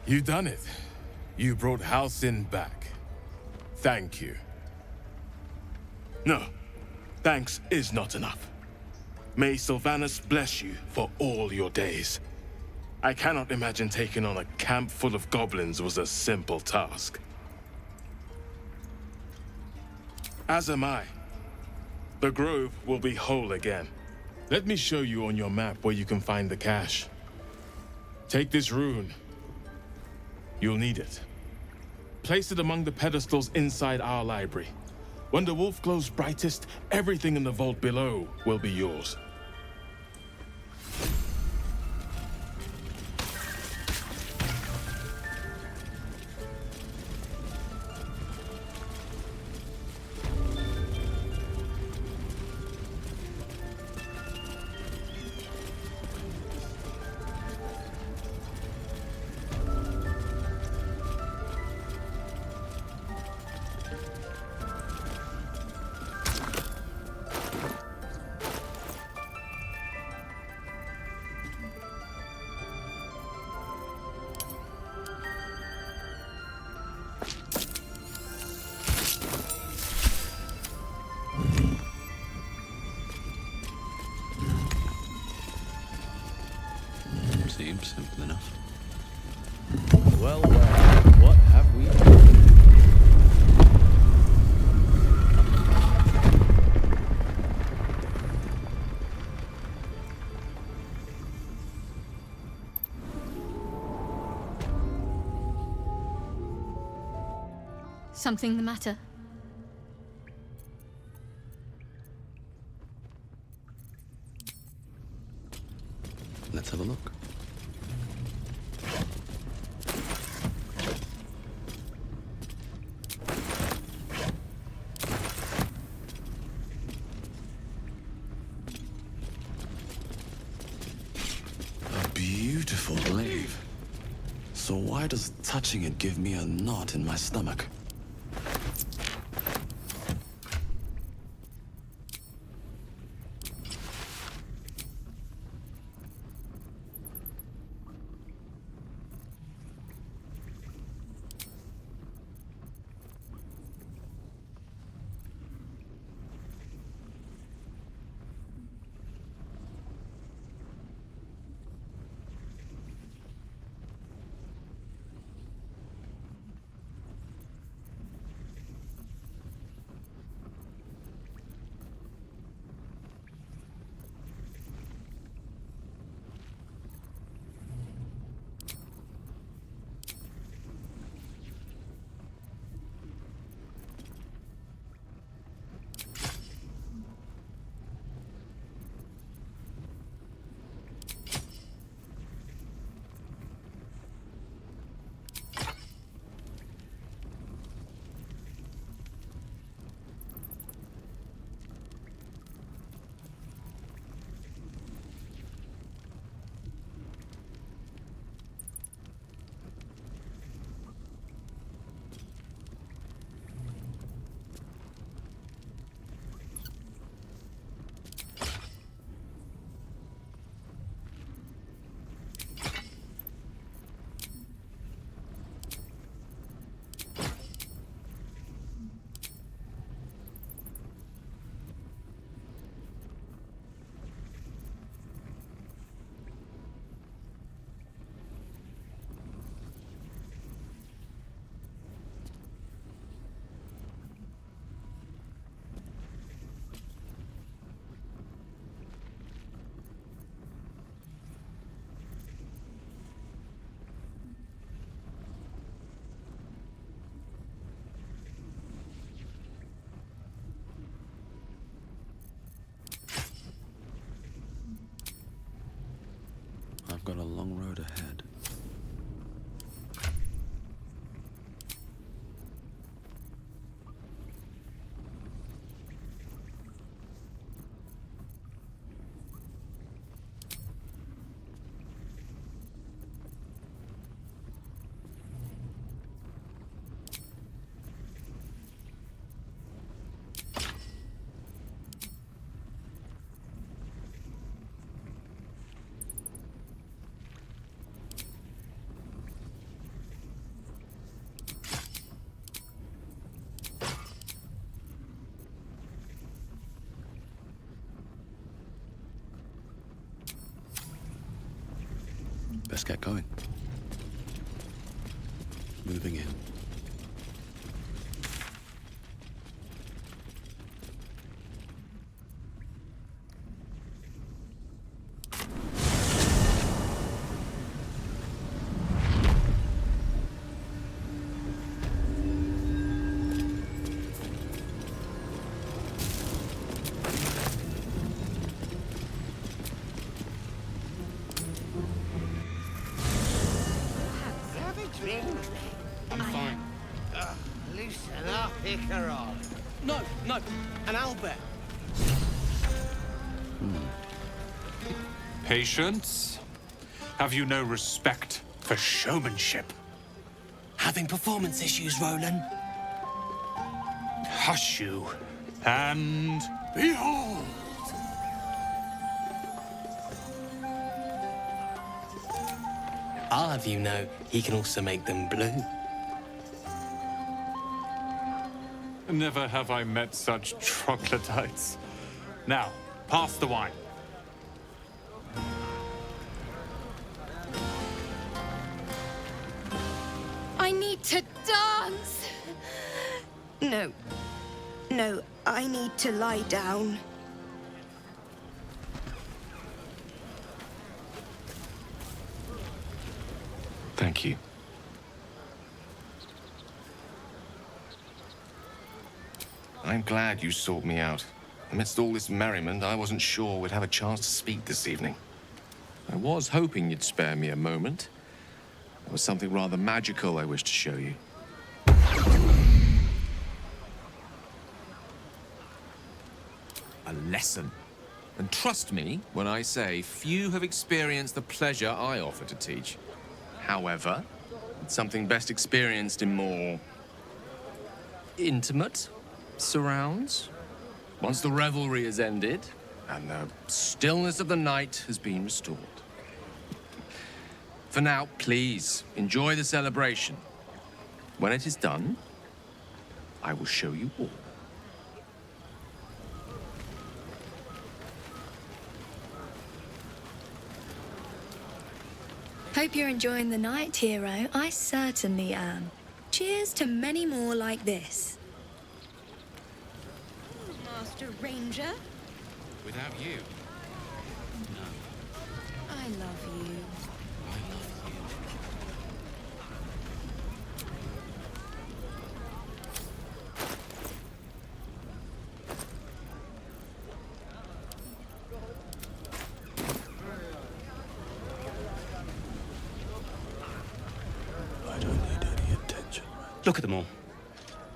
You done it. You brought Halcyon back. Thank you. No, thanks is not enough. May Sylvanus bless you for all your days. I cannot imagine taking on a camp full of goblins was a simple task. As am I. The grove will be whole again. Let me show you on your map where you can find the cache. Take this rune. You'll need it. Place it among the pedestals inside our library. When the wolf glows brightest, everything in the vault below will be yours. Seems simple enough. Well, what have we done? Something the matter? Let's have a look. A beautiful glaive. So why does touching it give me a knot in my stomach? I've got a long road ahead. Let's get going. Moving in. I'm fine. Loosen up, Icaron. No, an owlbear. Patience? Have you no respect for showmanship? Having performance issues, Roland. Hush you, and behold! I'll have you know, he can also make them blue. Never have I met such troglodytes. Now, pass the wine. I need to dance! No, I need to lie down. Thank you. I'm glad you sought me out. Amidst all this merriment, I wasn't sure we'd have a chance to speak this evening. I was hoping you'd spare me a moment. There was something rather magical I wished to show you. A lesson. And trust me when I say few have experienced the pleasure I offer to teach. However, it's something best experienced in more intimate surrounds. Once the revelry is ended and the stillness of the night has been restored. For now, please enjoy the celebration. When it is done, I will show you all. Hope you're enjoying the night, hero. I certainly am. Cheers to many more like this. Master Ranger, Without you. No. I love you. I love you. I don't need any attention. Look at them all.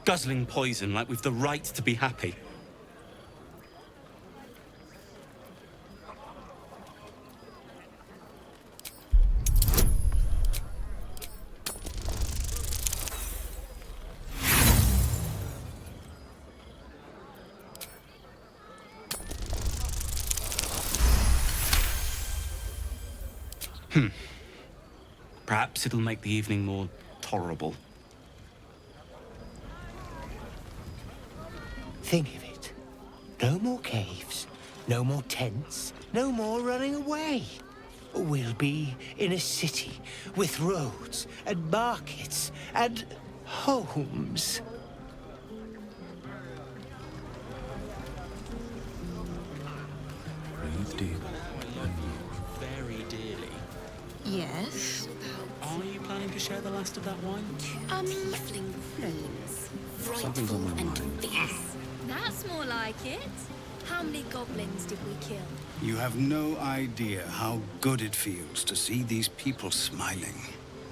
Guzzling poison like we've the right to be happy. Perhaps it'll make the evening more tolerable. Think of it. No more caves, no more tents, no more running away. We'll be in a city with roads and markets and homes. Breathe deep. I love you very dearly. Yes? Are you planning to share the last of that wine? Tiefling queens. Something's on my mind. That's more like it. How many goblins did we kill? You have no idea how good it feels to see these people smiling.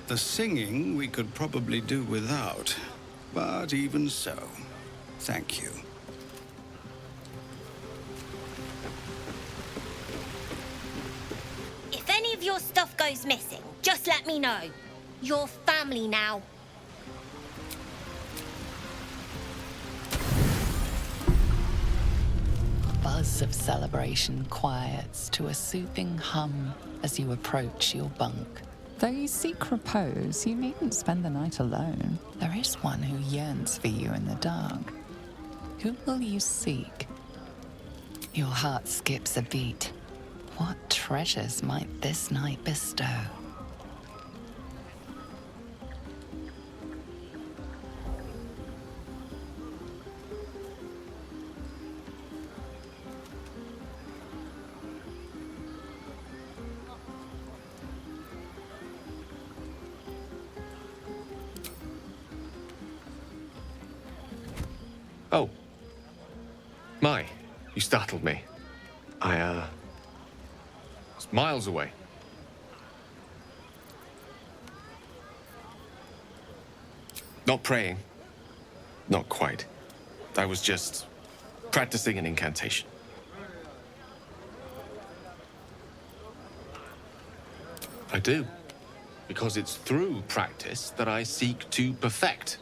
The singing we could probably do without, but even so, thank you. If any of your stuff goes missing, just let me know. You're family now. Buzz of celebration quiets to a soothing hum as you approach your bunk. Though you seek repose, you needn't spend the night alone. There is one who yearns for you in the dark. Who will you seek? Your heart skips a beat. What treasures might this night bestow? Oh. My, you startled me. I was miles away. Not praying. Not quite. I was just practicing an incantation. I do. Because it's through practice that I seek to perfect,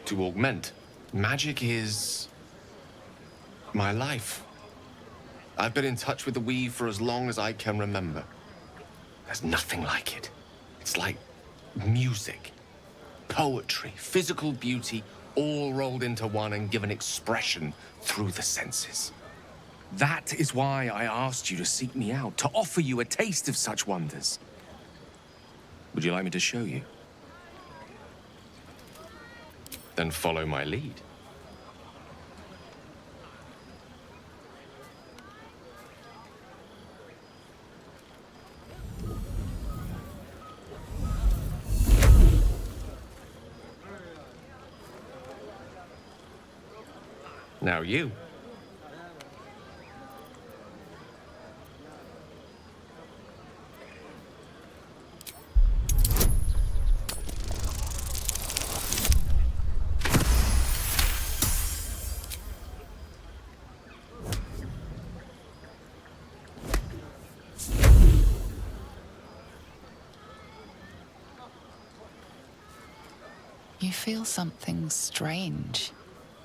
to augment. Magic is my life. I've been in touch with the weave for as long as I can remember. There's nothing like it. It's like music, poetry, physical beauty, all rolled into one and given expression through the senses. That is why I asked you to seek me out, to offer you a taste of such wonders. Would you like me to show you? Then follow my lead. Now you. You feel something strange,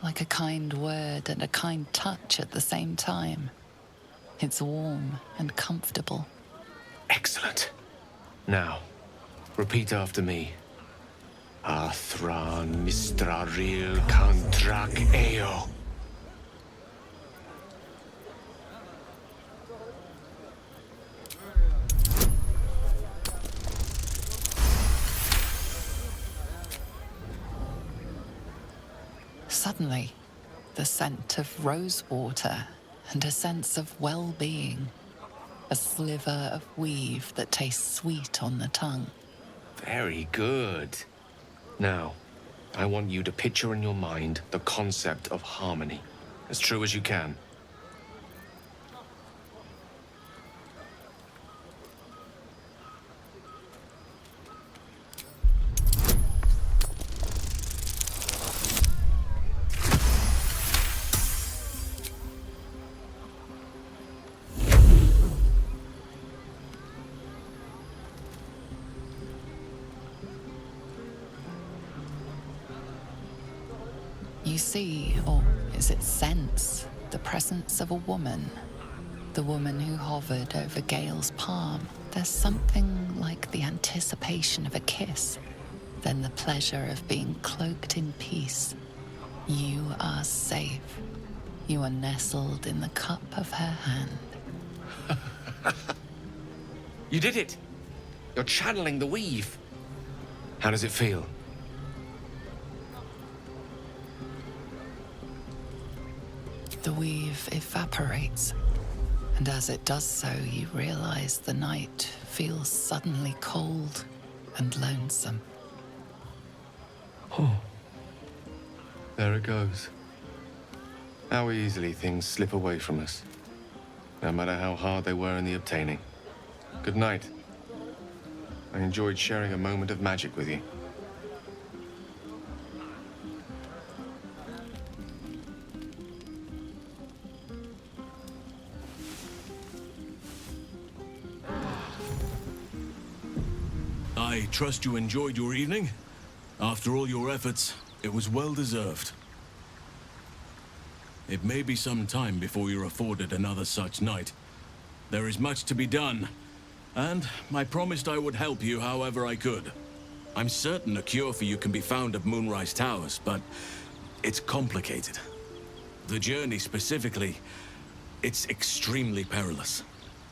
like a kind word and a kind touch at the same time. It's warm and comfortable. Excellent. Now, repeat after me. Athran mistraril kantrak eo. Suddenly, the scent of rose water and a sense of well-being. A sliver of weave that tastes sweet on the tongue. Very good. Now, I want you to picture in your mind the concept of harmony, as true as you can. You see, or is it sense, the presence of a woman. The woman who hovered over Gale's palm. There's something like the anticipation of a kiss, then the pleasure of being cloaked in peace. You are safe. You are nestled in the cup of her hand. You did it! You're channeling the weave. How does it feel? The weave evaporates, and as it does so, you realize the night feels suddenly cold and lonesome. Oh. There it goes. How easily things slip away from us, no matter how hard they were in the obtaining. Good night. I enjoyed sharing a moment of magic with you. I trust you enjoyed your evening. After all your efforts, it was well deserved. It may be some time before you're afforded another such night. There is much to be done, and I promised I would help you however I could. I'm certain a cure for you can be found at Moonrise Towers, but it's complicated. The journey specifically, it's extremely perilous,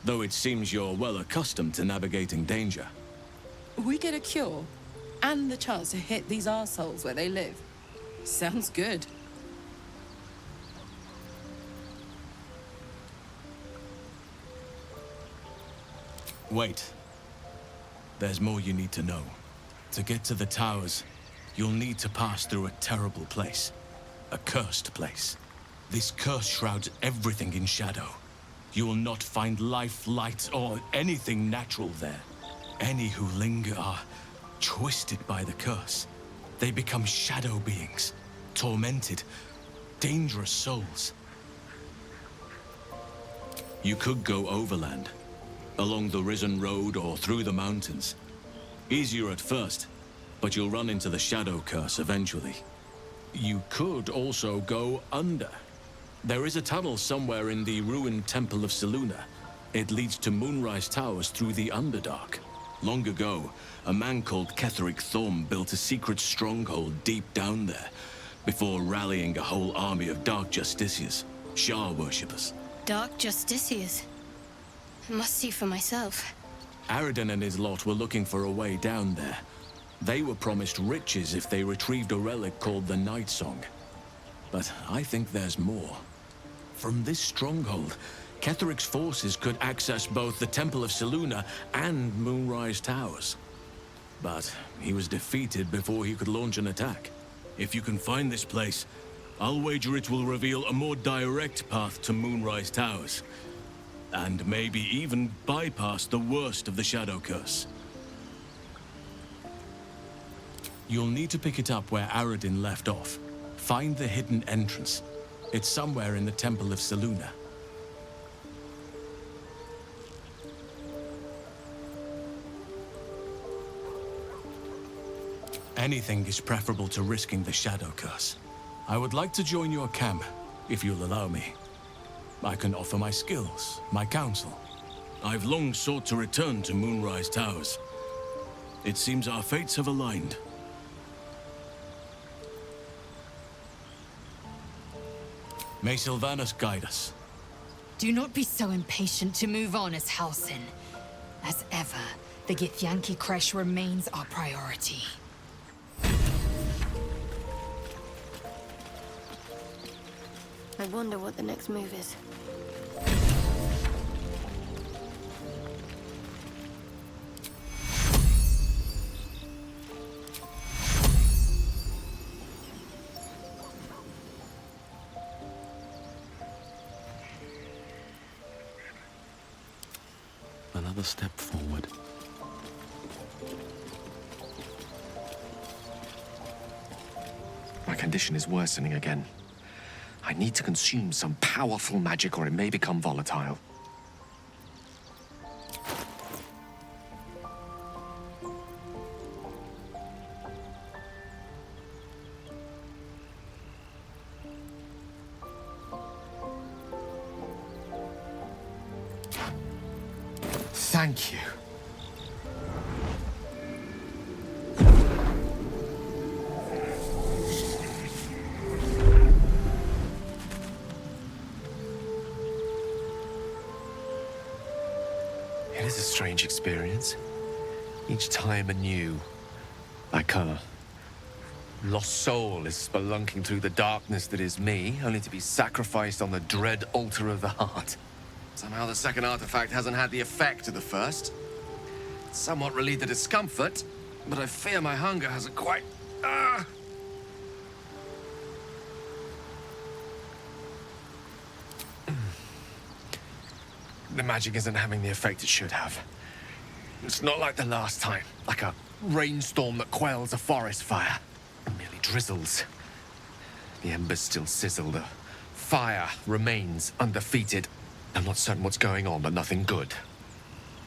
though it seems you're well accustomed to navigating danger. We get a cure, and the chance to hit these arseholes where they live. Sounds good. Wait. There's more you need to know. To get to the towers, you'll need to pass through a terrible place. a cursed place. This curse shrouds everything in shadow. You will not find life, light, or anything natural there. Any who linger are twisted by the curse. They become shadow beings, tormented, dangerous souls. You could go overland, along the Risen Road or through the mountains. Easier at first, but you'll run into the shadow curse eventually. You could also go under. There is a tunnel somewhere in the ruined Temple of Selûne. It leads to Moonrise Towers through the Underdark. Long ago, a man called Ketheric Thorm built a secret stronghold deep down there, before rallying a whole army of Dark Justiciars, Shah worshippers. Dark Justiciars. I must see for myself. Aradin and his lot were looking for a way down there. They were promised riches if they retrieved a relic called the Night Song. But I think there's more. From this stronghold, Ketheric's forces could access both the Temple of Selûne and Moonrise Towers. But he was defeated before he could launch an attack. If you can find this place, I'll wager it will reveal a more direct path to Moonrise Towers. And maybe even bypass the worst of the Shadow Curse. You'll need to pick it up where Aradin left off. Find the hidden entrance. It's somewhere in the Temple of Selûne. Anything is preferable to risking the Shadow Curse. I would like to join your camp, if you'll allow me. I can offer my skills, my counsel. I've long sought to return to Moonrise Towers. It seems our fates have aligned. May Sylvanas guide us. Do not be so impatient to move on as Halsin. As ever, the Githyanki Kresh remains our priority. I wonder what the next move is. Another step forward. My condition is worsening again. I need to consume some powerful magic or it may become volatile. Thank you. It is a strange experience. Each time anew. Like a lost soul is spelunking through the darkness that is me, only to be sacrificed on the dread altar of the heart. Somehow the second artifact hasn't had the effect of the first. It's somewhat relieved the discomfort, but I fear my hunger hasn't quite... The magic isn't having the effect it should have. It's not like the last time, like a rainstorm that quells a forest fire. It merely drizzles. The embers still sizzle, the fire remains undefeated. I'm not certain what's going on, but nothing good.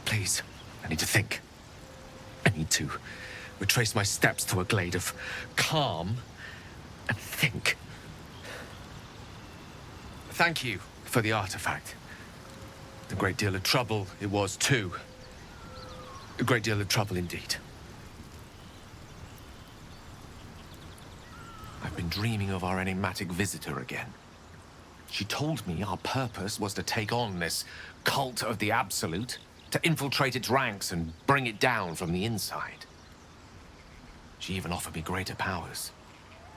Please, I need to think. I need to retrace my steps to a glade of calm and think. Thank you for the artifact. A great deal of trouble it was, too. A great deal of trouble indeed. I've been dreaming of our enigmatic visitor again. She told me our purpose was to take on this cult of the Absolute, to infiltrate its ranks and bring it down from the inside. She even offered me greater powers.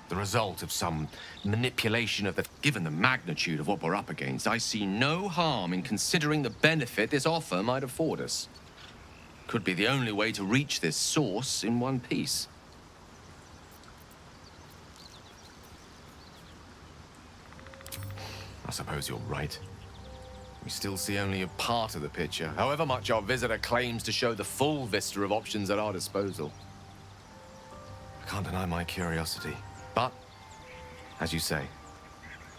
The result of some manipulation of the... Given the magnitude of what we're up against, I see no harm in considering the benefit this offer might afford us. Could be the only way to reach this source in one piece. I suppose you're right. We still see only a part of the picture, however much our visitor claims to show the full vista of options at our disposal. I can't deny my curiosity, but, as you say,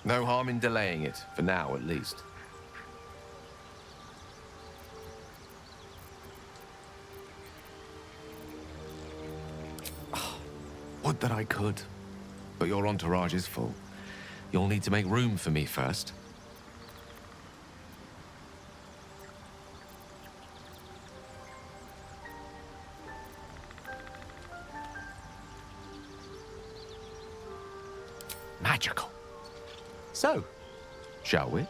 no harm in delaying it, for now at least. Would that I could, but your entourage is full. You'll need to make room for me first. Magical. So, shall we?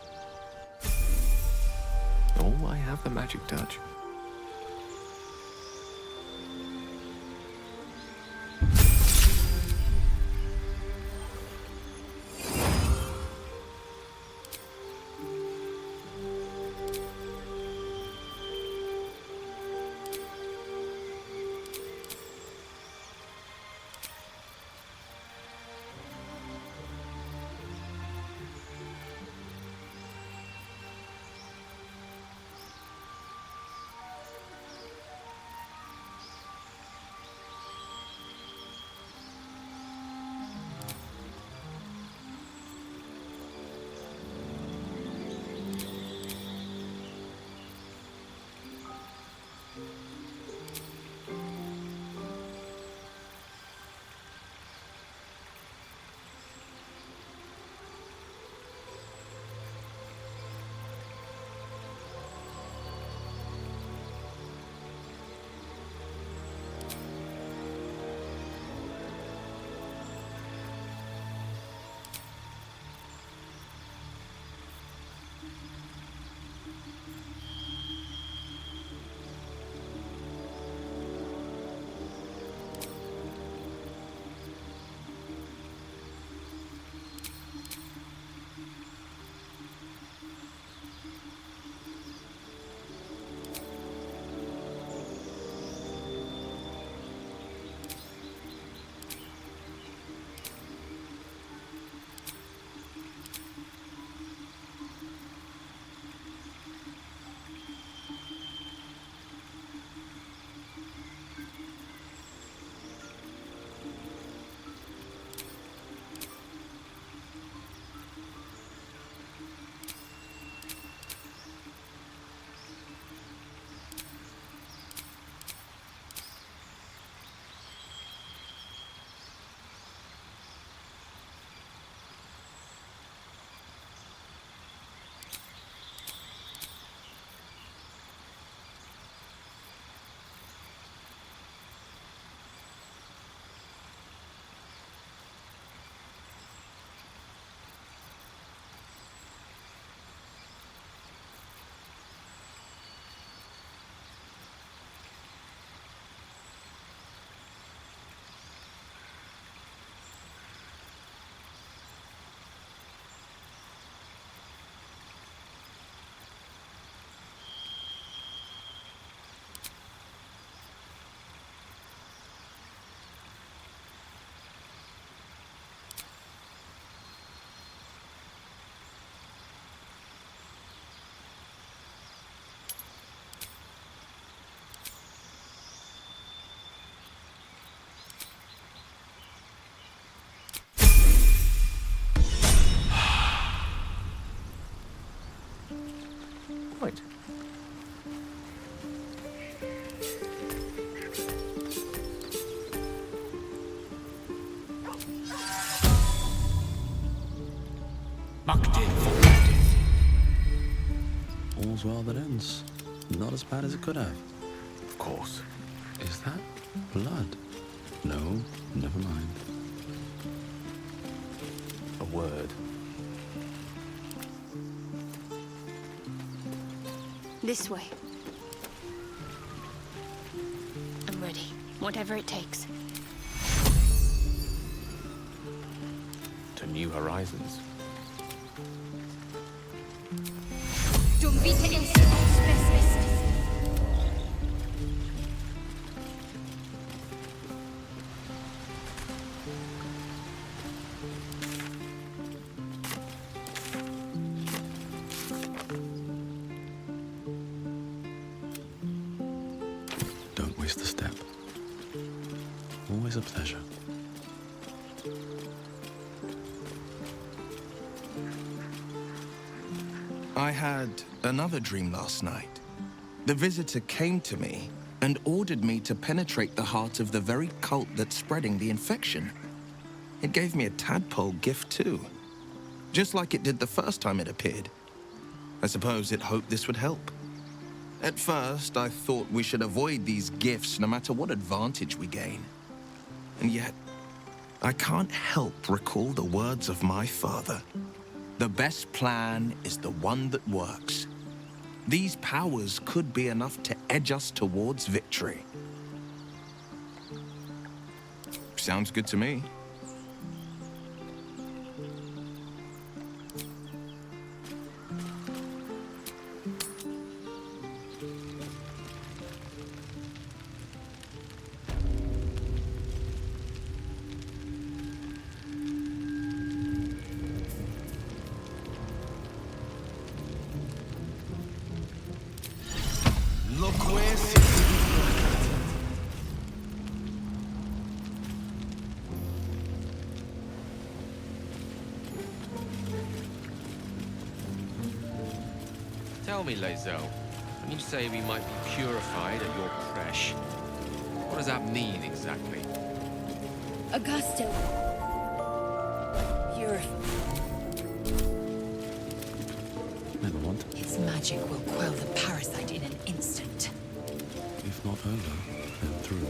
Oh, I have the magic touch. Right. All's well that ends. Not as bad as it could have. Of course. Is that blood? No, never mind. A word. This way. I'm ready. Whatever it takes. To new horizons. Always a pleasure. I had another dream last night. The visitor came to me and ordered me to penetrate the heart of the very cult that's spreading the infection. It gave me a tadpole gift too, just like it did the first time it appeared. I suppose it hoped this would help. At first, I thought we should avoid these gifts no matter what advantage we gain. And yet, I can't help recall the words of my father. The best plan is the one that works. These powers could be enough to edge us towards victory. Sounds good to me. Tell me, Lae'zel, when you say we might be purified at your creche, what does that mean exactly? Augusto. Never want. Its magic will quell the parasite in an instant. If not over, then through.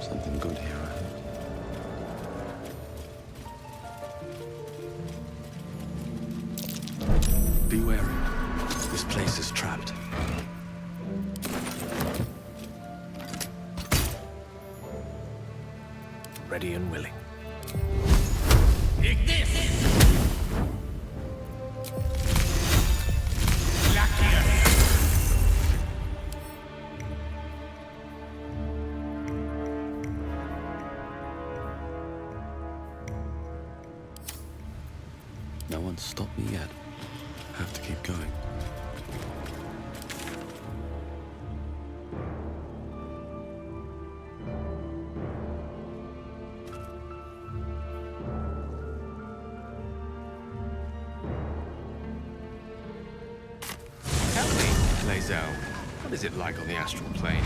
Something good here, I hope. Be wary. This place is trapped. Ready and willing. No one's stopped me yet. Have to keep going. Tell me, Lae'zel, what is it like on the astral plane?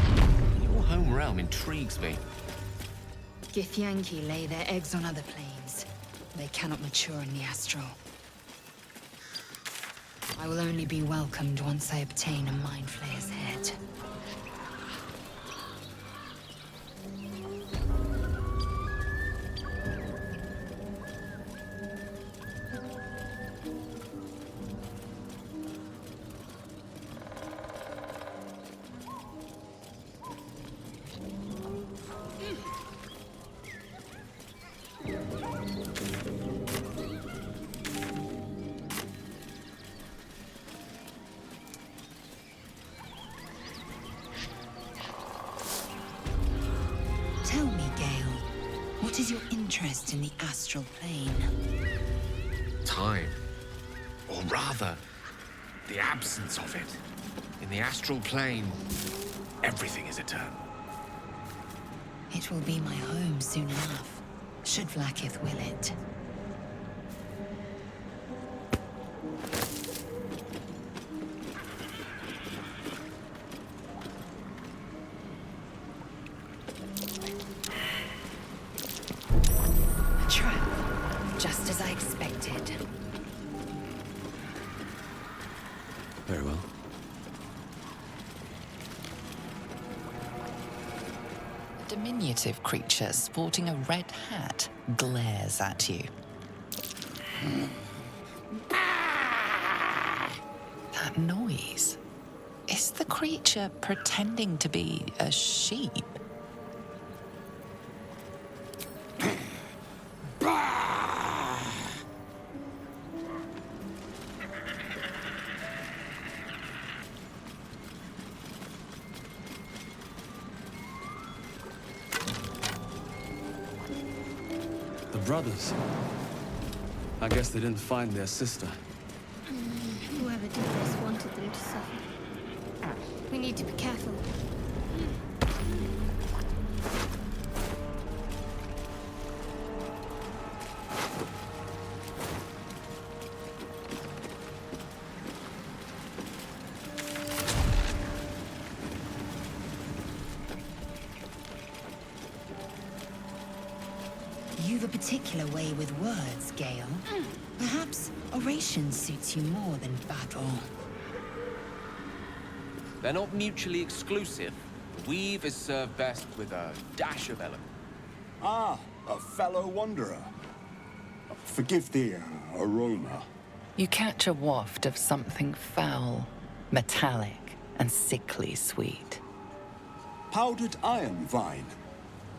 Your home realm intrigues me. Githyanki lay their eggs on other planes. They cannot mature in the astral. I will only be welcomed once I obtain a Mind Flayer's head. Tell me, Gale, what is your interest in the astral plane? Time. Or rather, the absence of it. In the astral plane, everything is eternal. It will be my home soon enough, should Vlaakith will it. A trap, just as I expected. Very well. A diminutive creature sporting a red hat glares at you. That noise. Is the creature pretending to be a sheep? brothers. I guess they didn't find their sister. Whoever did this wanted them to suffer. We need to be careful. You've a particular way with words, Gale. Perhaps oration suits you more than battle. They're not mutually exclusive. Weave is served best with a dash of element. Ah, a fellow wanderer. Forgive the aroma. You catch a waft of something foul, metallic, and sickly sweet. Powdered iron vine.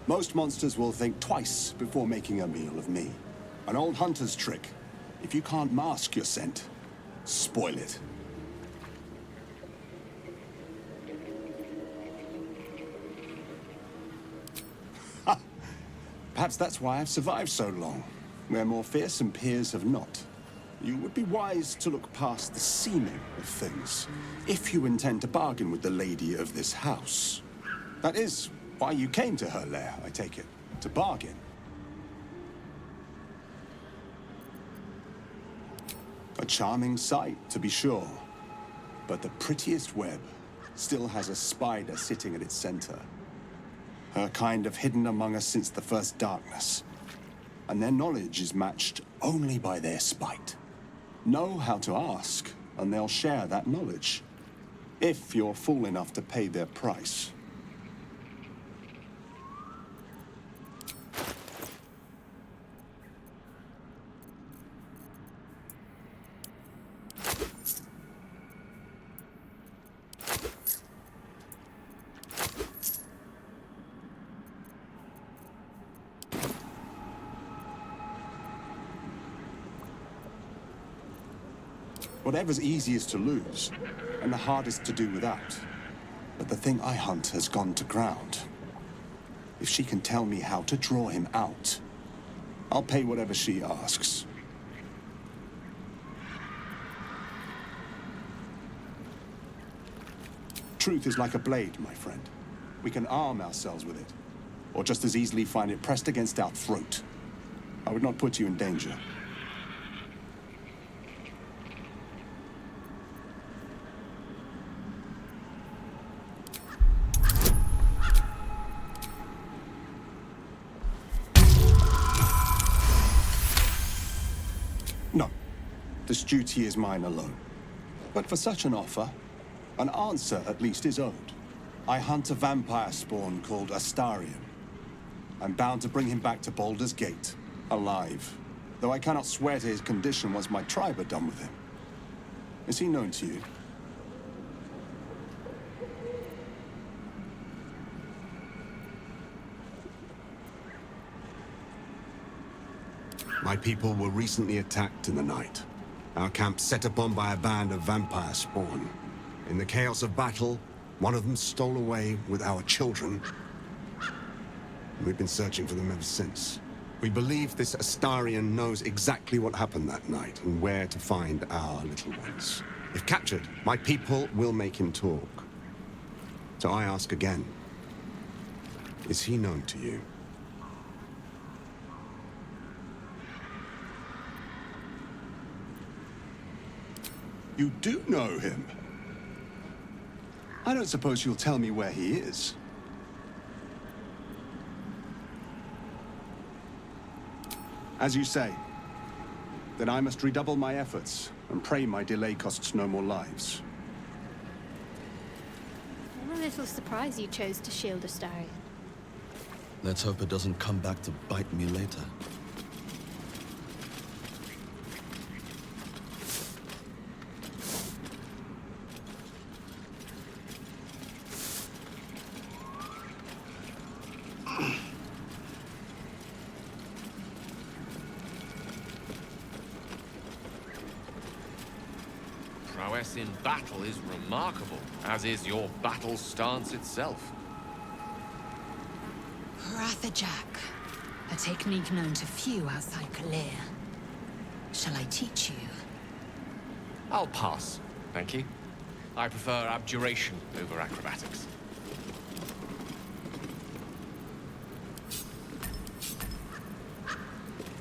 Most monsters will think twice before making a meal of me. An old hunter's trick. If you can't mask your scent, spoil it. Ha! Perhaps that's why I've survived so long, where more fearsome peers have not. You would be wise to look past the seeming of things, if you intend to bargain with the lady of this house. That is why you came to her lair, I take it, to bargain. A charming sight, to be sure, but the prettiest web still has a spider sitting at its center. Her kind have hidden among us since the first darkness, and their knowledge is matched only by their spite. Know how to ask, and they'll share that knowledge, if you're fool enough to pay their price. Whatever's easiest to lose, and the hardest to do without. But the thing I hunt has gone to ground. If she can tell me how to draw him out, I'll pay whatever she asks. Truth is like a blade, my friend. We can arm ourselves with it, or just as easily find it pressed against our throat. I would not put you in danger. No, this duty is mine alone. But for such an offer, an answer at least is owed. I hunt a vampire spawn called Astarion. I'm bound to bring him back to Baldur's Gate, alive. Though I cannot swear to his condition once my tribe are done with him. Is he known to you? My people were recently attacked in the night. Our camp set upon by a band of vampire spawn. In the chaos of battle, one of them stole away with our children. We've been searching for them ever since. We believe this Astarion knows exactly what happened that night and where to find our little ones. If captured, my people will make him talk. So I ask again, is he known to you? You do know him? I don't suppose you'll tell me where he is. As you say, then I must redouble my efforts and pray my delay costs no more lives. I'm a little surprised you chose to shield Astarion. Let's hope it doesn't come back to bite me later. Prowess in battle is remarkable, as is your battle stance itself. Rathajak. A technique known to few outside Kalir. Shall I teach you? I'll pass, thank you. I prefer abjuration over acrobatics.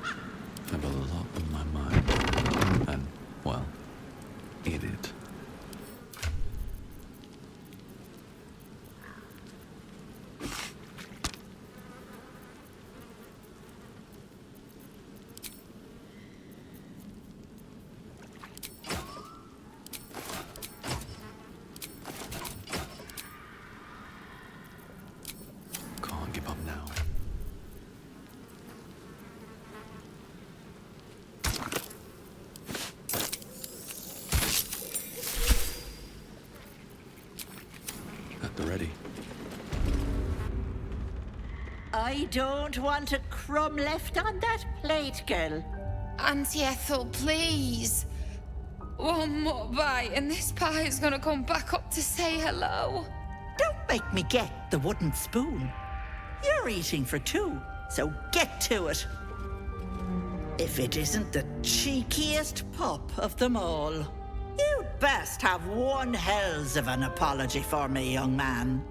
I have a lot on my mind. And, well, in it. Can't give up now. At the ready. I don't want a crumb left on that plate, girl. Auntie Ethel, please. One more bite and this pie is gonna come back up to say hello. Don't make me get the wooden spoon. You're eating for two, so get to it. If it isn't the cheekiest pup of them all, you'd best have one hells of an apology for me, young man.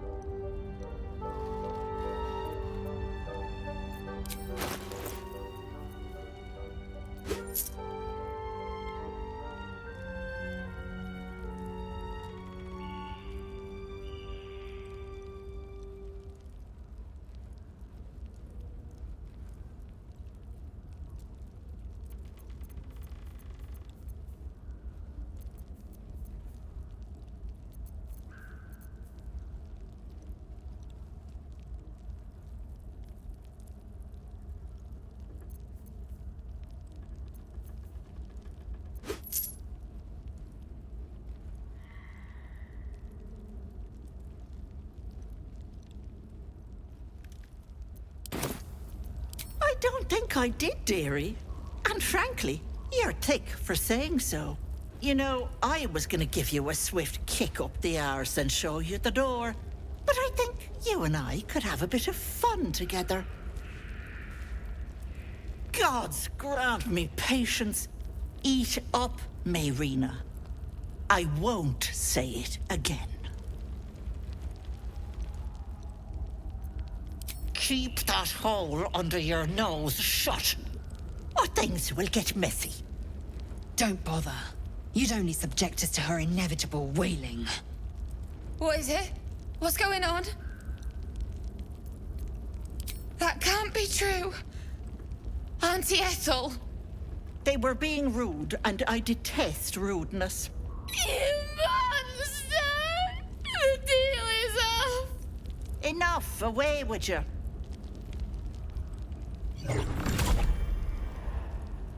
I don't think I did, dearie. And frankly, you're thick for saying so. You know, I was gonna give you a swift kick up the arse and show you the door. But I think you and I could have a bit of fun together. Gods grant me patience. Eat up, Mayrina. I won't say it again. Keep that hole under your nose shut, or things will get messy. Don't bother. You'd only subject us to her inevitable wailing. What is it? What's going on? That can't be true. Auntie Ethel. They were being rude, and I detest rudeness. You monster! The deal is off! Enough, away with you.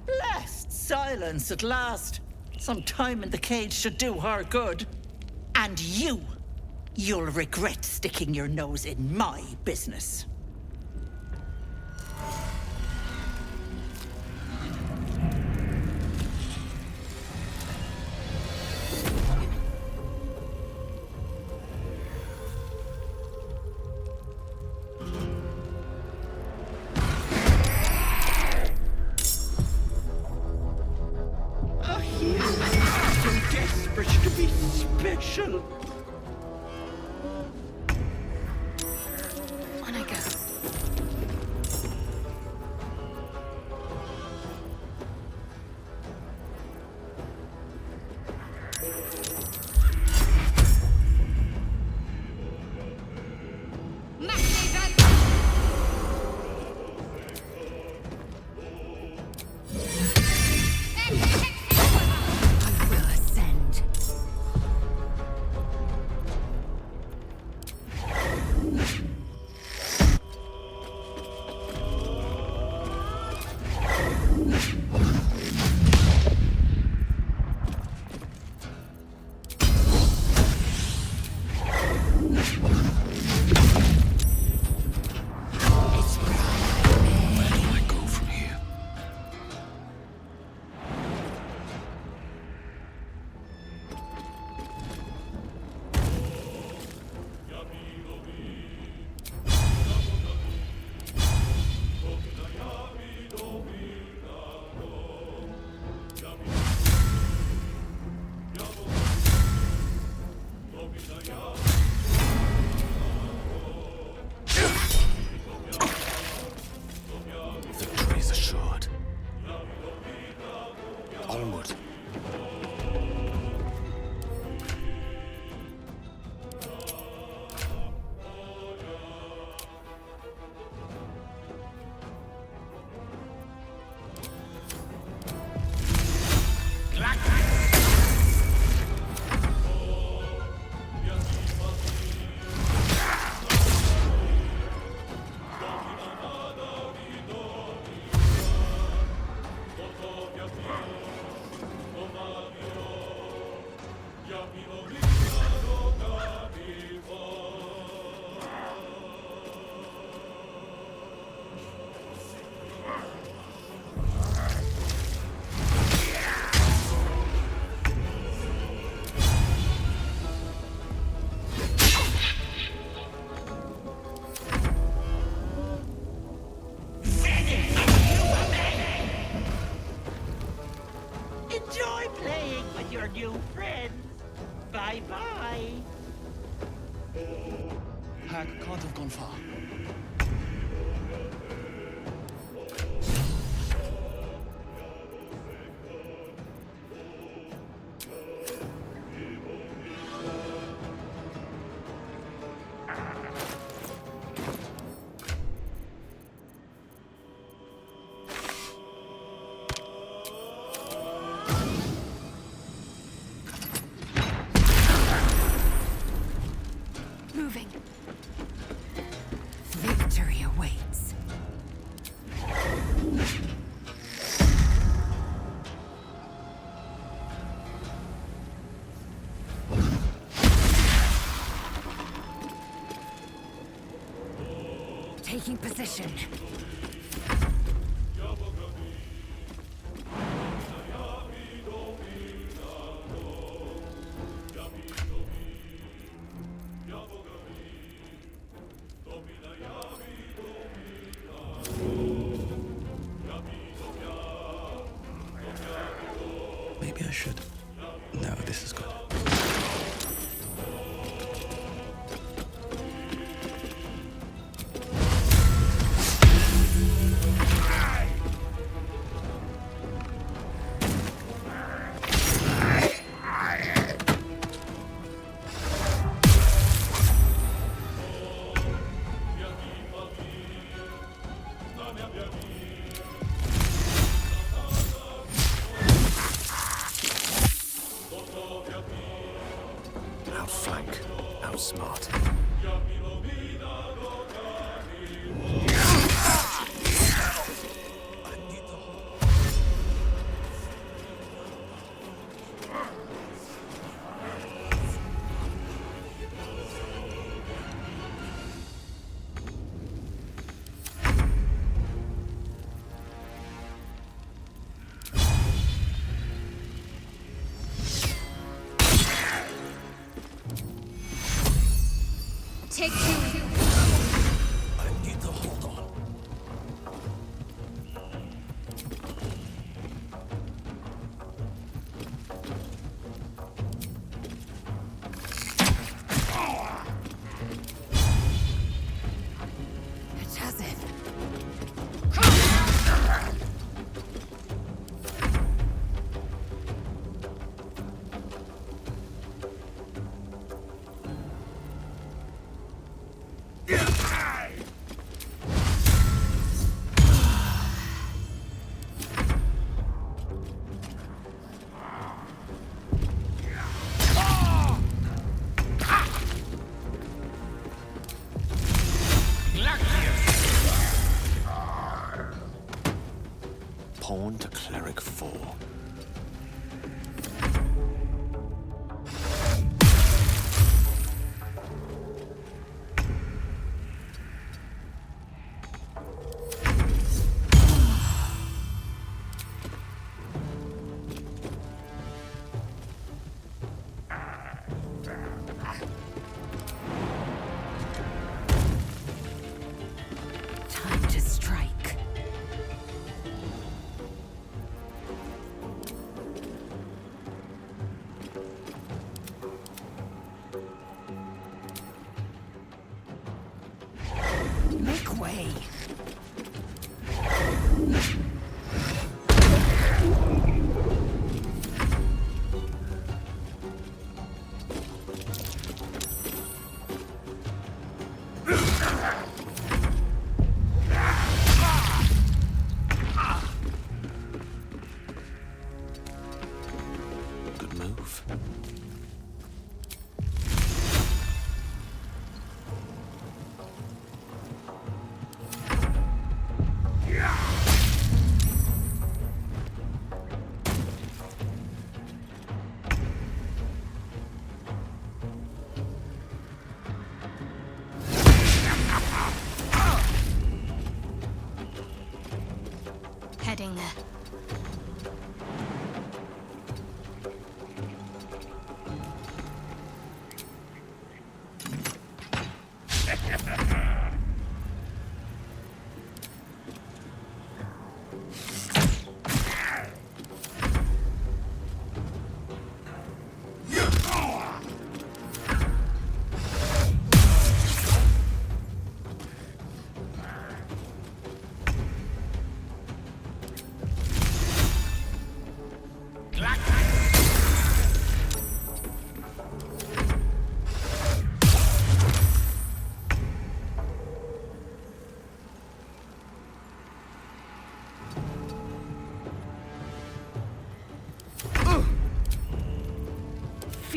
Blessed silence at last. Some time in the cage should do her good. And you'll regret sticking your nose in my business. To be special. On I go. Bye-bye. Hag can't have gone far. Moving. Victory awaits. Taking position. Maybe I should. No, this is good. Outflank, outsmart. Take two. I need to hold on. It's as if. Pawn to cleric 4. Time to strike. Make way. Good move.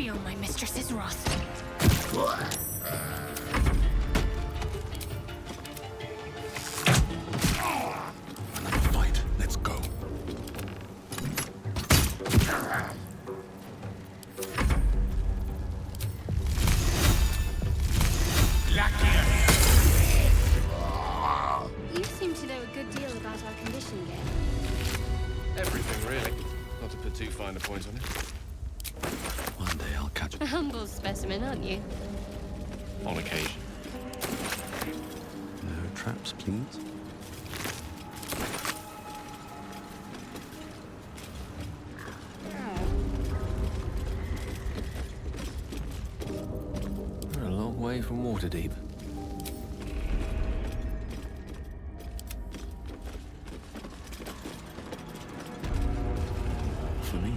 feel my mistress's wrath. Another fight. Let's go. You seem to know a good deal about our condition, Gale. Everything, really. Not to put too fine a point on it. One day I'll catch A humble specimen, aren't you? On occasion. No traps, please. We're a long way from Waterdeep. For me.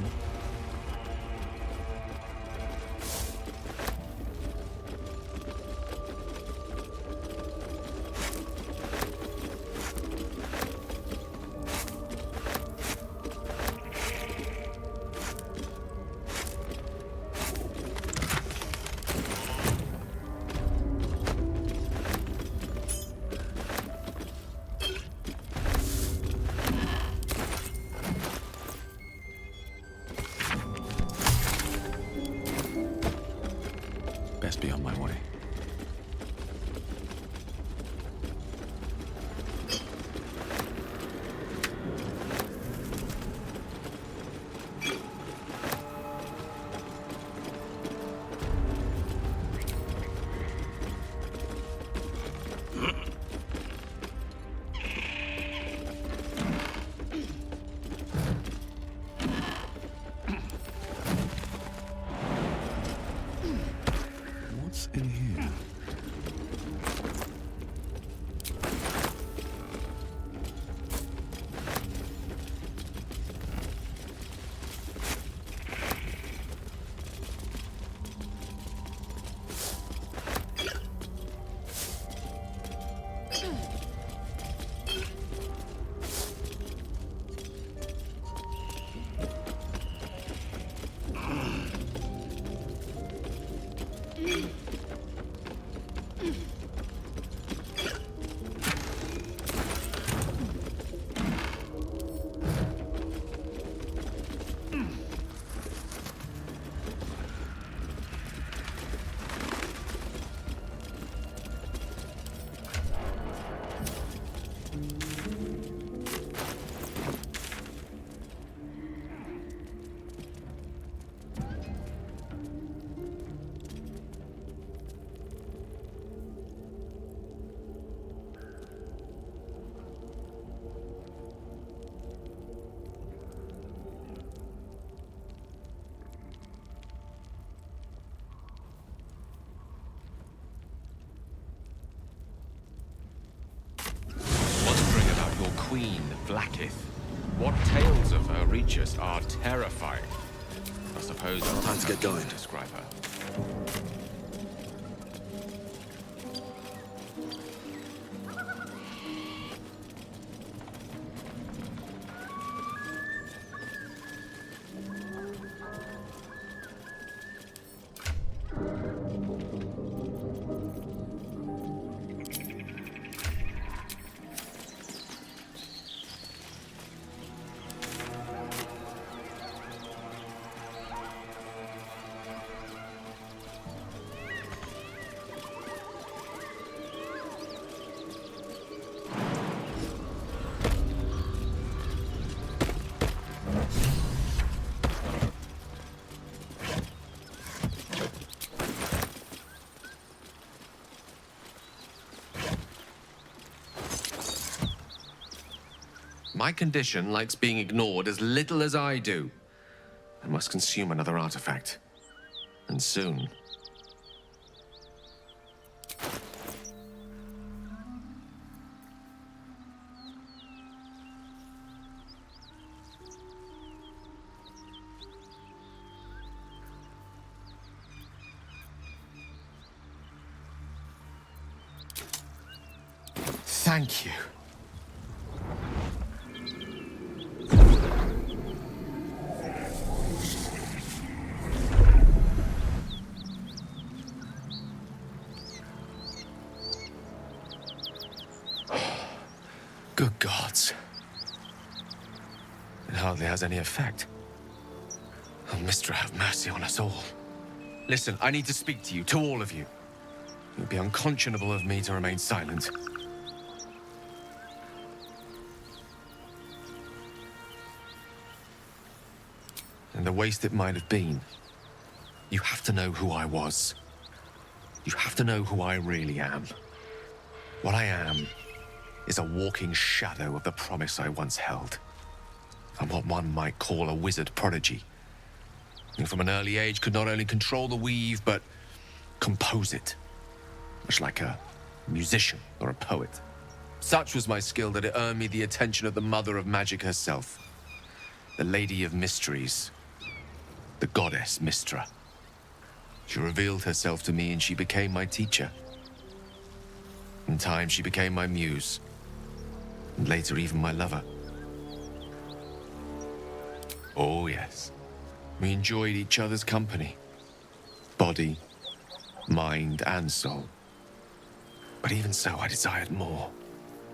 Best be on my way. What's in here? Queen Blackith. What tales of her reach us are terrifying. I suppose I'm Time to get going. to describe her. My condition likes being ignored as little as I do. I must consume another artifact. And soon. Thank you. Good gods. It hardly has any effect. Oh, Mistra, have mercy on us all. Listen, I need to speak to you, to all of you. It would be unconscionable of me to remain silent. And the waste it might have been, you have to know who I was. You have to know who I really am. What I am is a walking shadow of the promise I once held. I'm what one might call a wizard prodigy. Who from an early age could not only control the weave, but compose it. Much like a musician or a poet. Such was my skill that it earned me the attention of the mother of magic herself. The Lady of Mysteries. The goddess Mistra. She revealed herself to me and she became my teacher. In time, she became my muse. And later, even my lover. Oh, yes. We enjoyed each other's company. Body, mind, and soul. But even so, I desired more.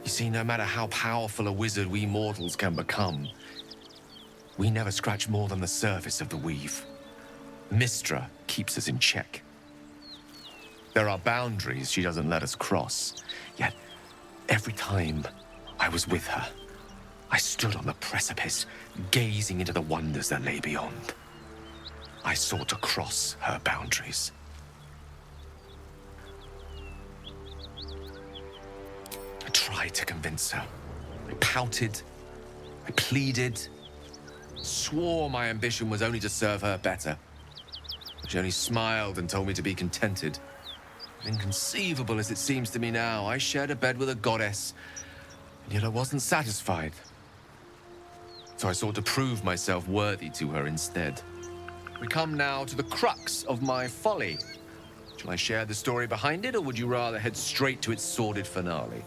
You see, no matter how powerful a wizard we mortals can become, we never scratch more than the surface of the weave. Mistra keeps us in check. There are boundaries she doesn't let us cross. Yet, every time I was with her, I stood on the precipice, gazing into the wonders that lay beyond. I sought to cross her boundaries. I tried to convince her. I pouted. I pleaded. Swore my ambition was only to serve her better. She only smiled and told me to be contented. Inconceivable as it seems to me now, I shared a bed with a goddess, and yet I wasn't satisfied. So I sought to prove myself worthy to her instead. We come now to the crux of my folly. Shall I share the story behind it, or would you rather head straight to its sordid finale?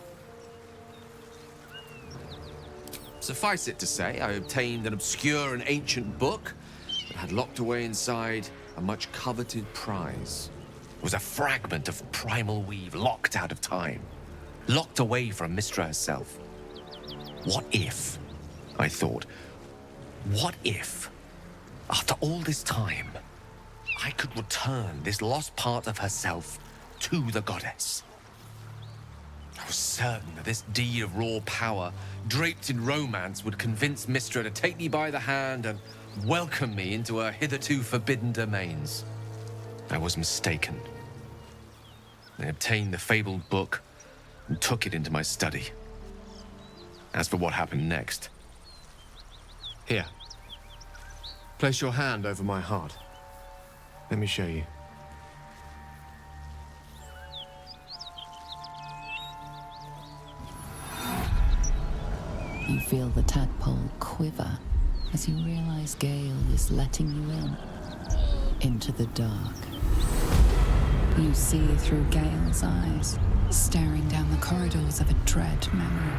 Suffice it to say, I obtained an obscure and ancient book that had locked away inside a much coveted prize. It was a fragment of primal weave locked out of time, locked away from Mistra herself. What if, I thought, what if, after all this time, I could return this lost part of herself to the goddess? I was certain that this deed of raw power, draped in romance, would convince Mistra to take me by the hand and welcome me into her hitherto forbidden domains. I was mistaken. I obtained the fabled book and took it into my study. As for what happened next... Here. Place your hand over my heart. Let me show you. You feel the tadpole quiver as you realize Gale is letting you into the dark. You see through Gale's eyes, staring down the corridors of a dread memory.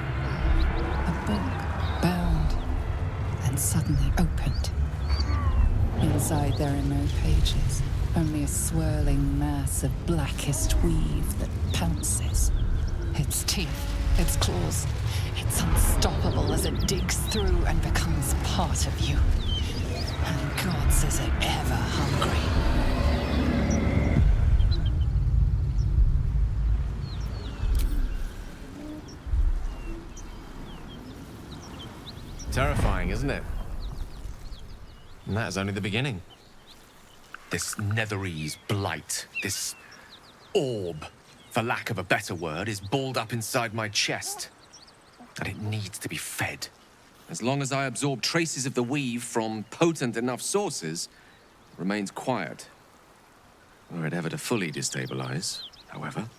A book, bound, and suddenly opened. Inside there are no pages, only a swirling mass of blackest weave that pounces. Its teeth, its claws, it's unstoppable as it digs through and becomes part of you. And gods, is it ever hungry. Terrifying, isn't it? And that is only the beginning. This Netherese blight, this orb, for lack of a better word, is balled up inside my chest. And it needs to be fed. As long as I absorb traces of the weave from potent enough sources, it remains quiet. Were it ever to fully destabilize, however.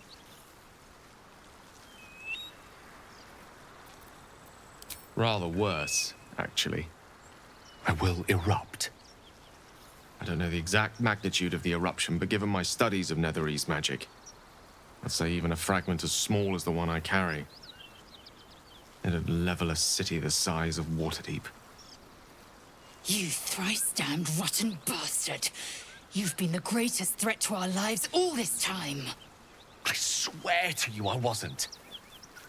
Rather worse, actually. I will erupt. I don't know the exact magnitude of the eruption, but given my studies of Netherese magic, I'd say even a fragment as small as the one I carry. It'd level a city the size of Waterdeep. You thrice-damned rotten bastard! You've been the greatest threat to our lives all this time! I swear to you I wasn't.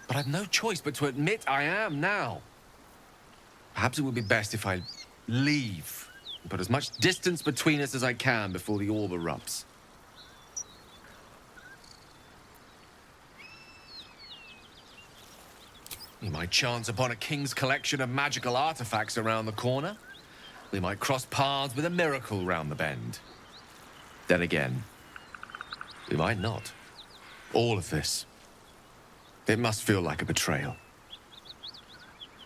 But I've no choice but to admit I am now. Perhaps it would be best if I leave and put as much distance between us as I can before the orb erupts. We might chance upon a king's collection of magical artifacts around the corner. We might cross paths with a miracle round the bend. Then again, we might not. All of this. It must feel like a betrayal.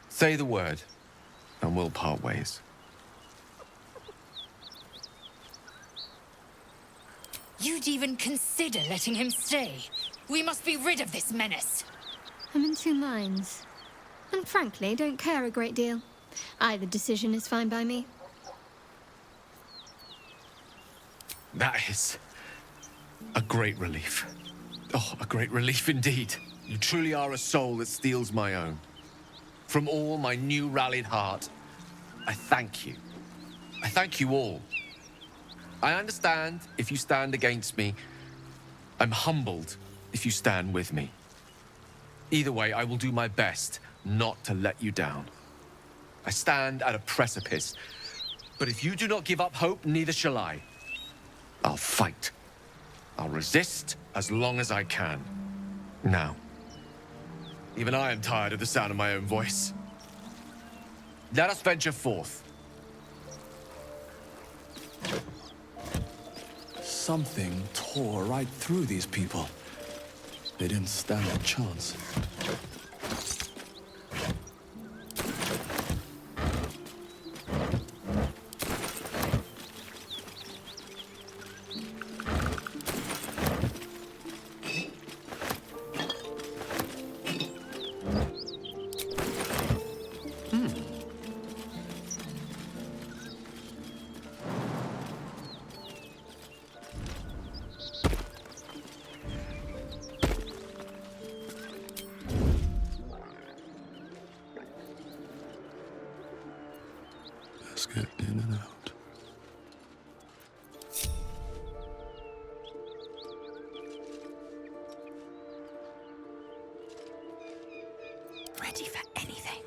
Say the word, and we'll part ways. You'd even consider letting him stay. We must be rid of this menace. I'm in two minds. And frankly, don't care a great deal. Either decision is fine by me. That is a great relief. Oh, a great relief indeed. You truly are a soul that steals my own. From all my new rallied heart, I thank you. I thank you all. I understand if you stand against me. I'm humbled if you stand with me. Either way, I will do my best not to let you down. I stand at a precipice, but if you do not give up hope, neither shall I. I'll fight. I'll resist as long as I can. Now, even I am tired of the sound of my own voice. Let us venture forth. Something tore right through these people. They didn't stand a chance. Let's get in and out. Ready for anything.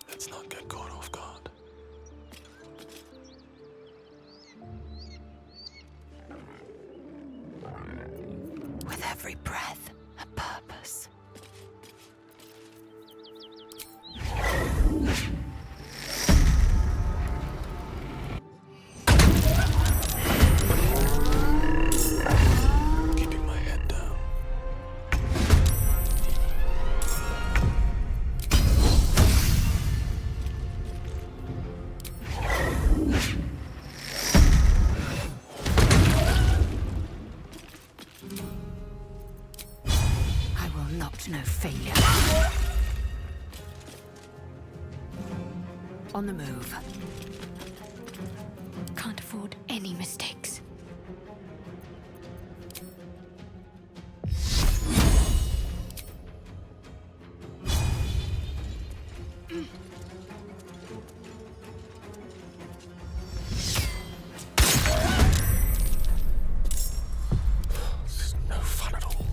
Let's not get caught off guard. With every breath, a purpose. Keeping my head down. I will not know failure. On the move. Can't afford any mistakes. This is no fun at all.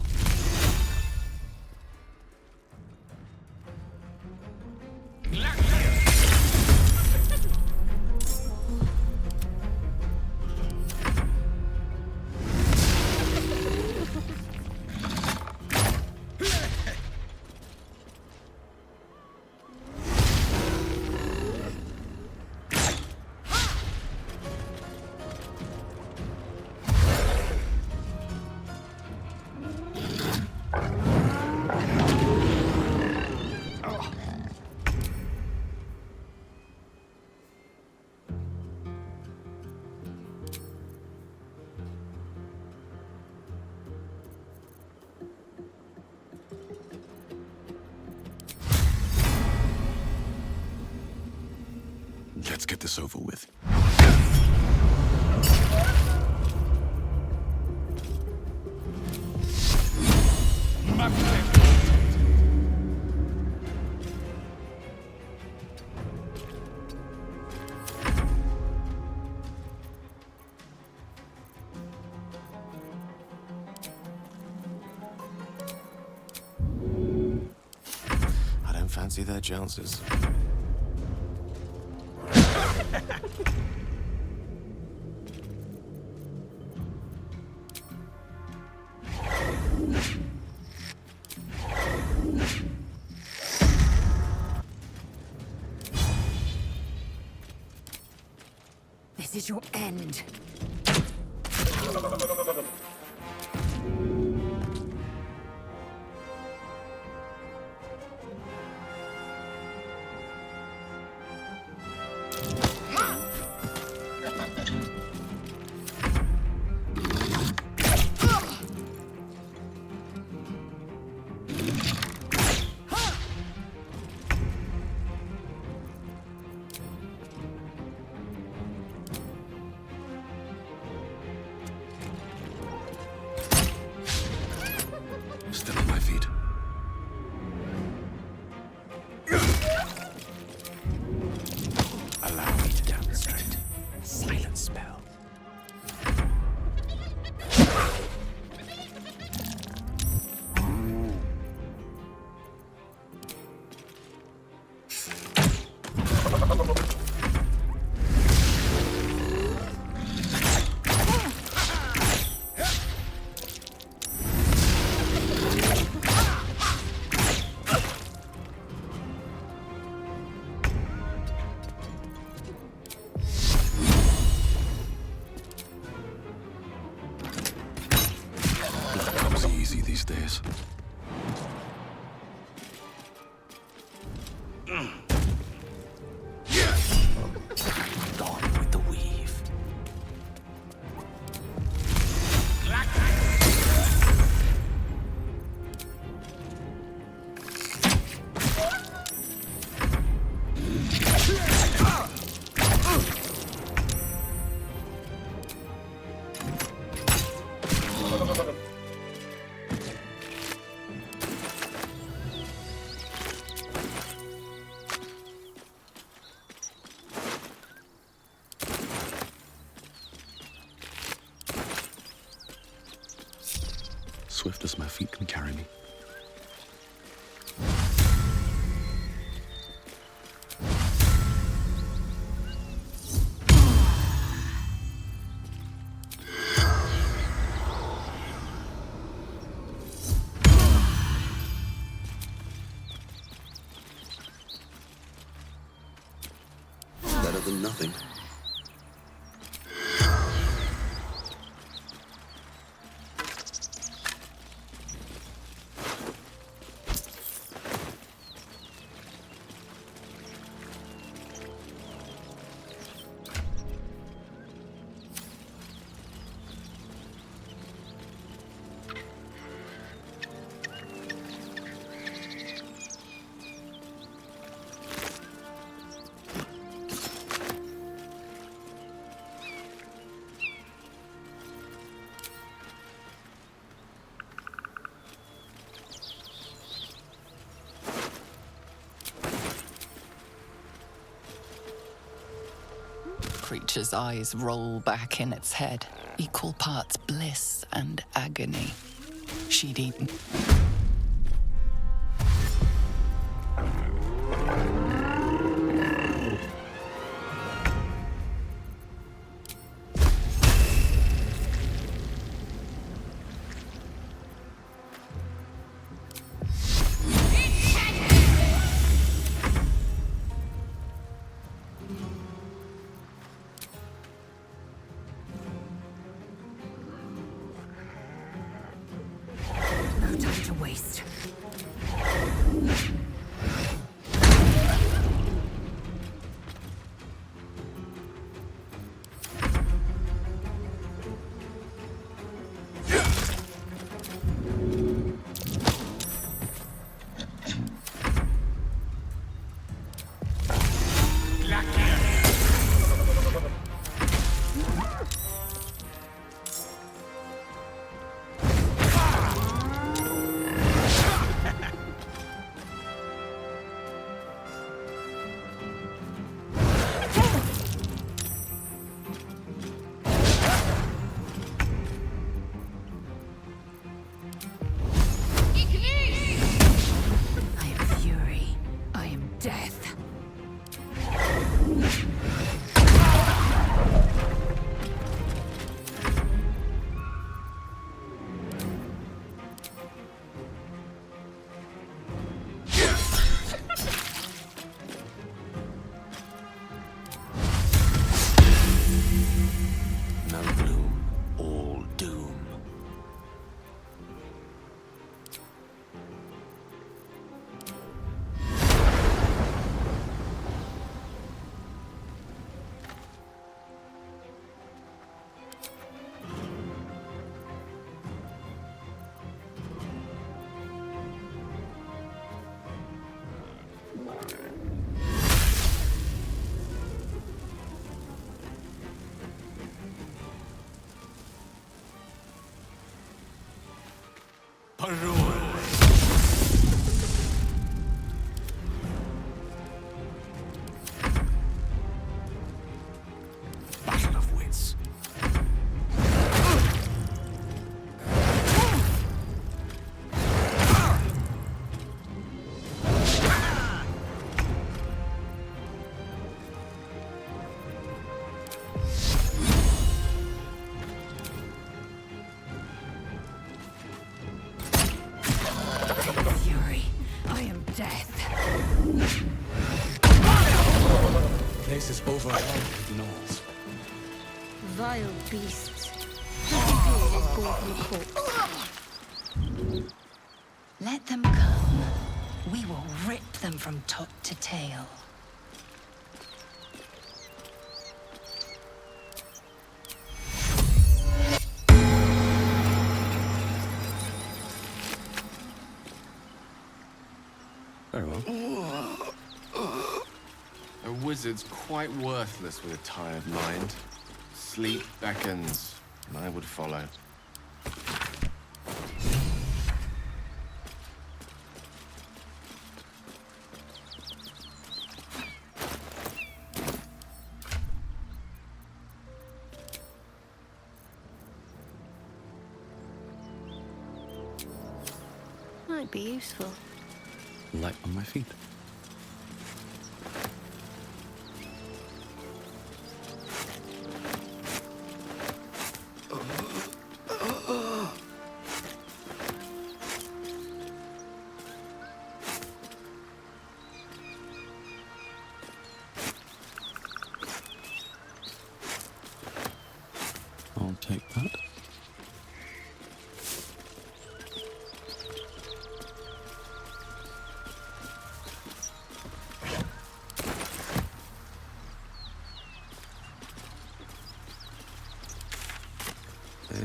Let's get this over with. I don't fancy their chances. This is your end. Still on my feet. Allow me to demonstrate. Silent spell. Comes easy these days. Gone with the weave. Swift as my feet can carry me. Better than nothing. Creature's eyes roll back in its head, equal parts bliss and agony. She'd eaten. No time to wait. death. No gloom, all doom. Battle of wits. Fury, I am death. Place is overrun with gnolls. Vile beasts. Every beard is born from a corpse. Let them come. We will rip them from top to tail. Very well. A wizard's quite worthless with a tired mind. Sleep beckons, and I would follow. Might be useful. Light on my feet. I'll take that.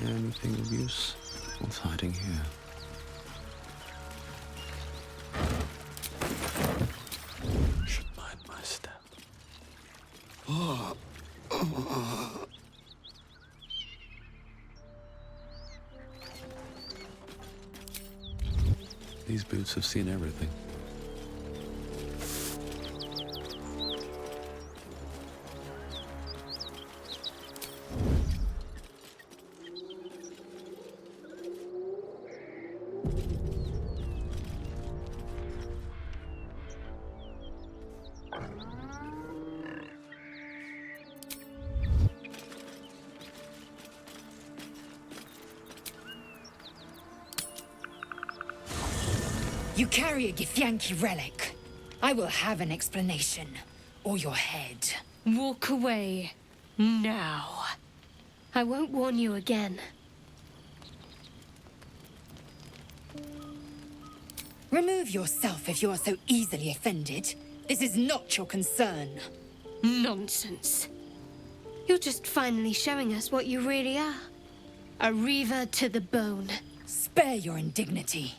Anything of use? What's hiding here? Should mind my step. These boots have seen everything. You carry a Githyanki relic. I will have an explanation. Or your head. Walk away. Now. I won't warn you again. Remove yourself if you are so easily offended. This is not your concern. Nonsense. You're just finally showing us what you really are. A reaver to the bone. Spare your indignity.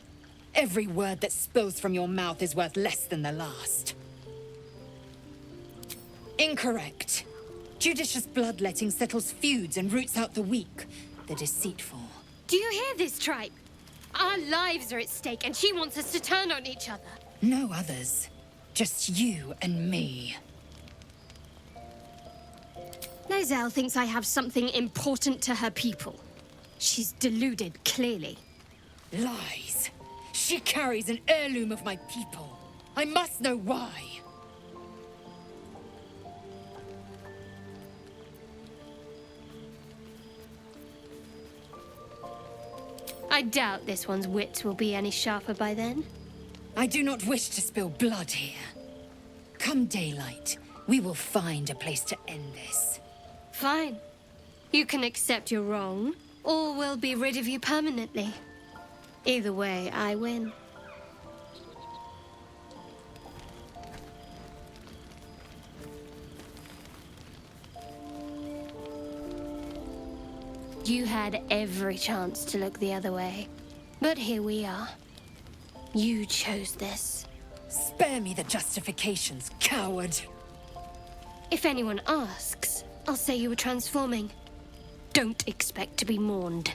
Every word that spills from your mouth is worth less than the last. Incorrect. Judicious bloodletting settles feuds and roots out the weak, the deceitful. Do you hear this, tripe? Our lives are at stake, and she wants us to turn on each other. No others. Just you and me. Lizelle thinks I have something important to her people. She's deluded, clearly. Lies. She carries an heirloom of my people. I must know why. I doubt this one's wits will be any sharper by then. I do not wish to spill blood here. Come daylight, we will find a place to end this. Fine. You can accept you're wrong, or we'll be rid of you permanently. Either way, I win. You had every chance to look the other way, but here we are. You chose this. Spare me the justifications, coward. If anyone asks, I'll say you were transforming. Don't expect to be mourned.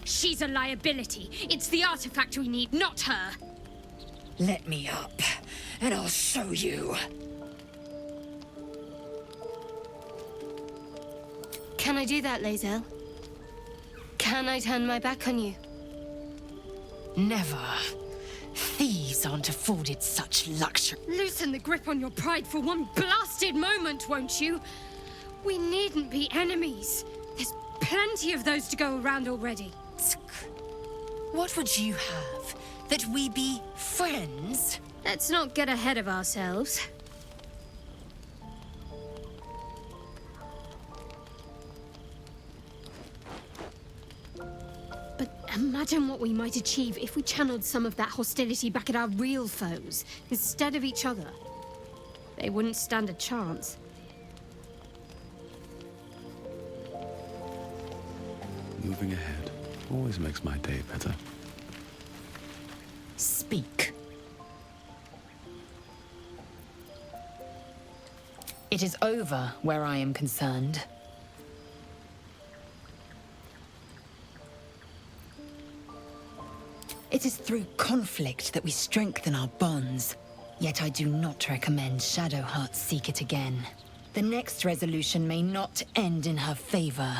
She's a liability. It's the artifact we need, not her. Let me up, and I'll show you. Can I do that, Lae'zel? Can I turn my back on you? Never. Thieves aren't afforded such luxury. Loosen the grip on your pride for one blasted moment, won't you? We needn't be enemies. There's plenty of those to go around already. What would you have? That we be friends? Let's not get ahead of ourselves. But imagine what we might achieve if we channeled some of that hostility back at our real foes, instead of each other. They wouldn't stand a chance. Moving ahead always makes my day better. Speak. It is over where I am concerned. It is through conflict that we strengthen our bonds. Yet I do not recommend Shadowheart seek it again. The next resolution may not end in her favor.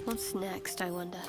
What's next, I wonder?